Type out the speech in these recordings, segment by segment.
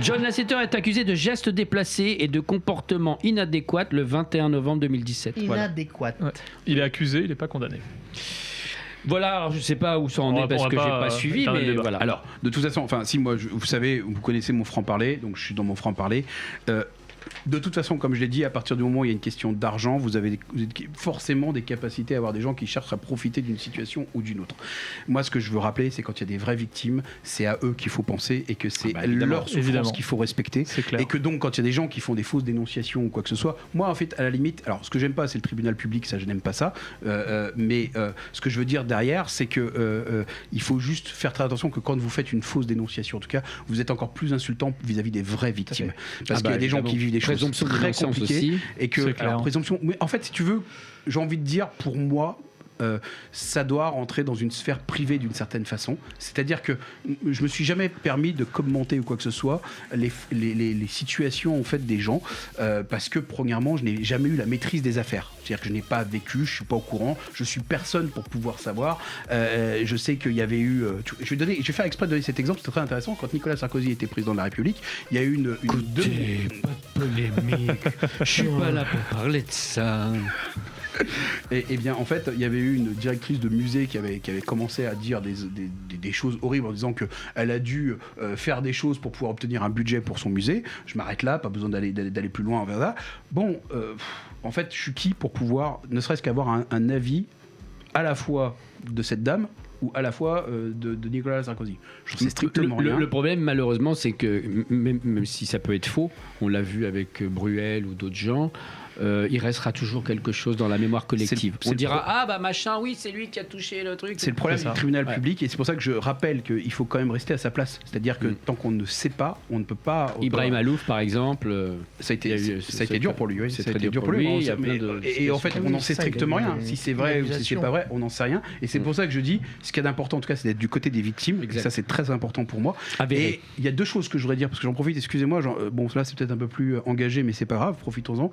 John Lasseter est accusé de gestes déplacés et de comportements inadéquats le 21 novembre 2017. Inadéquate. Ouais. Il est accusé, il n'est pas condamné. Voilà, alors je sais pas où ça en est parce que j'ai pas suivi, mais voilà. Alors, de toute façon, enfin, si moi, vous savez, vous connaissez mon franc-parler, donc je suis dans mon franc-parler. De toute façon, comme je l'ai dit, à partir du moment où il y a une question d'argent, vous avez forcément des capacités à avoir des gens qui cherchent à profiter d'une situation ou d'une autre. Moi, ce que je veux rappeler, c'est quand il y a des vraies victimes, c'est à eux qu'il faut penser et que c'est leur souffrance qu'il faut respecter. C'est clair. Et que donc, quand il y a des gens qui font des fausses dénonciations ou quoi que ce soit, moi, en fait, à la limite, alors ce que j'aime pas, c'est le tribunal public, ça, je n'aime pas ça. Mais ce que je veux dire derrière, c'est que il faut juste faire très attention que quand vous faites une fausse dénonciation, en tout cas, vous êtes encore plus insultant vis-à-vis des vraies victimes. Parce qu'il y a des gens qui vivent des choses très compliquées aussi. et que alors, présomption. Mais en fait, si tu veux, j'ai envie de dire, pour moi, ça doit rentrer dans une sphère privée d'une certaine façon. C'est-à-dire que je me suis jamais permis de commenter ou quoi que ce soit les situations en fait des gens parce que premièrement, je n'ai jamais eu la maîtrise des affaires. C'est-à-dire que je n'ai pas vécu, je suis pas au courant, je suis personne pour pouvoir savoir. Je sais qu'il y avait eu. Je vais faire exprès de donner cet exemple, c'est très intéressant. Quand Nicolas Sarkozy était président de la République, il y a eu une pas de polémique. Je suis pas là pour parler de ça. Et bien en fait il y avait eu une directrice de musée qui avait commencé à dire des choses horribles en disant qu'elle a dû faire des choses pour pouvoir obtenir un budget pour son musée. Je m'arrête là, pas besoin d'aller plus loin envers ça. Bon, en fait je suis qui pour pouvoir ne serait-ce qu'avoir un avis à la fois de cette dame ou à la fois de Nicolas Sarkozy. Je sais strictement rien. Le problème, malheureusement, c'est que même si ça peut être faux, on l'a vu avec Bruel ou d'autres gens, il restera toujours quelque chose dans la mémoire collective. On dira ah bah machin, oui, c'est lui qui a touché le truc. C'est le problème du tribunal public et c'est pour ça que je rappelle qu'il faut quand même rester à sa place. C'est-à-dire que tant qu'on ne sait pas, on ne peut pas. Ibrahim Alouf, par exemple, ça a été dur pour lui. Oui, c'est très dur pour lui. Et en fait, on n'en sait strictement rien. Si c'est vrai ou si c'est pas vrai, on n'en sait rien. Et c'est pour ça que je dis, ce qui est important en tout cas, c'est d'être du côté des victimes. Et ça, c'est très important pour moi. Et il y a deux choses que je voudrais dire parce que j'en profite. Excusez-moi. Bon, là, c'est peut-être un peu plus engagé, mais c'est pas grave. Profitons-en.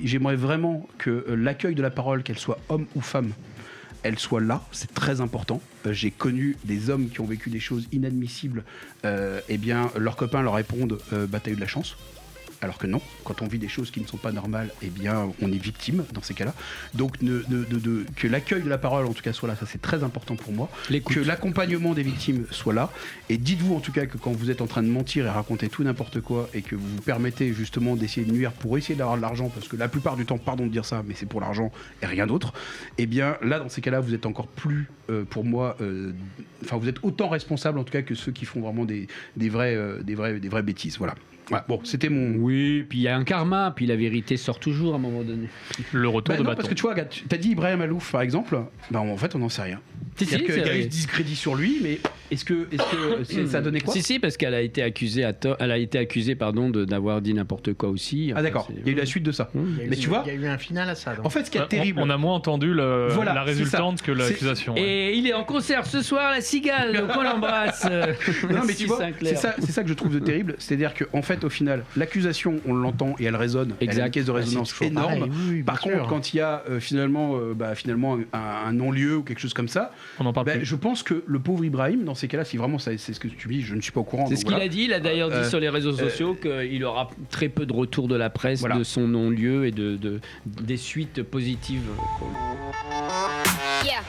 J'aimerais vraiment que l'accueil de la parole, qu'elle soit homme ou femme, elle soit là, c'est très important. J'ai connu des hommes qui ont vécu des choses inadmissibles, eh bien leurs copains leur répondent bah t'as eu de la chance. Alors que non, quand on vit des choses qui ne sont pas normales, eh bien on est victime dans ces cas-là. Donc que l'accueil de la parole en tout cas soit là, ça c'est très important pour moi. Que l'accompagnement des victimes soit là. Et dites-vous en tout cas que quand vous êtes en train de mentir et raconter tout n'importe quoi et que vous vous permettez justement d'essayer de nuire pour essayer d'avoir de l'argent, parce que la plupart du temps, pardon de dire ça, mais c'est pour l'argent et rien d'autre, eh bien là dans ces cas-là vous êtes encore plus pour moi, enfin vous êtes autant responsable en tout cas que ceux qui font vraiment des vraies bêtises. Voilà. Ouais, bon, c'était mon. Oui, puis il y a un karma, puis la vérité sort toujours à un moment donné. Le retour de non, bâton. Parce que tu vois, t'as dit Ibrahim Alouf par exemple, bah en fait on n'en sait rien. C'est-à-dire qu'il y a eu ce discrédit sur lui, mais est-ce que ça a donné quoi ? Si, parce qu'elle a été accusée d'avoir dit n'importe quoi aussi. Ah d'accord, il y a eu la suite de ça. Mais tu vois, il y a eu un final à ça. Donc. En fait, ce qui est terrible, on a moins entendu la résultante que l'accusation. Et il est en concert ce soir, la Cigale, donc on l'embrasse. Non mais tu vois, c'est ça que je trouve de terrible, c'est-à-dire qu'en fait au final, l'accusation, on l'entend et elle résonne, elle a une caisse de résonance énorme. Pareil, oui, par contre, quand il y a finalement un non-lieu ou quelque chose comme ça, on en parle plus. Je pense que le pauvre Ibrahim, dans ces cas-là, si vraiment c'est ce que tu dis, je ne suis pas au courant. C'est ce qu'il a dit. Il a d'ailleurs dit sur les réseaux sociaux qu'il aura très peu de retours de la presse de son non-lieu et des suites positives. Yeah.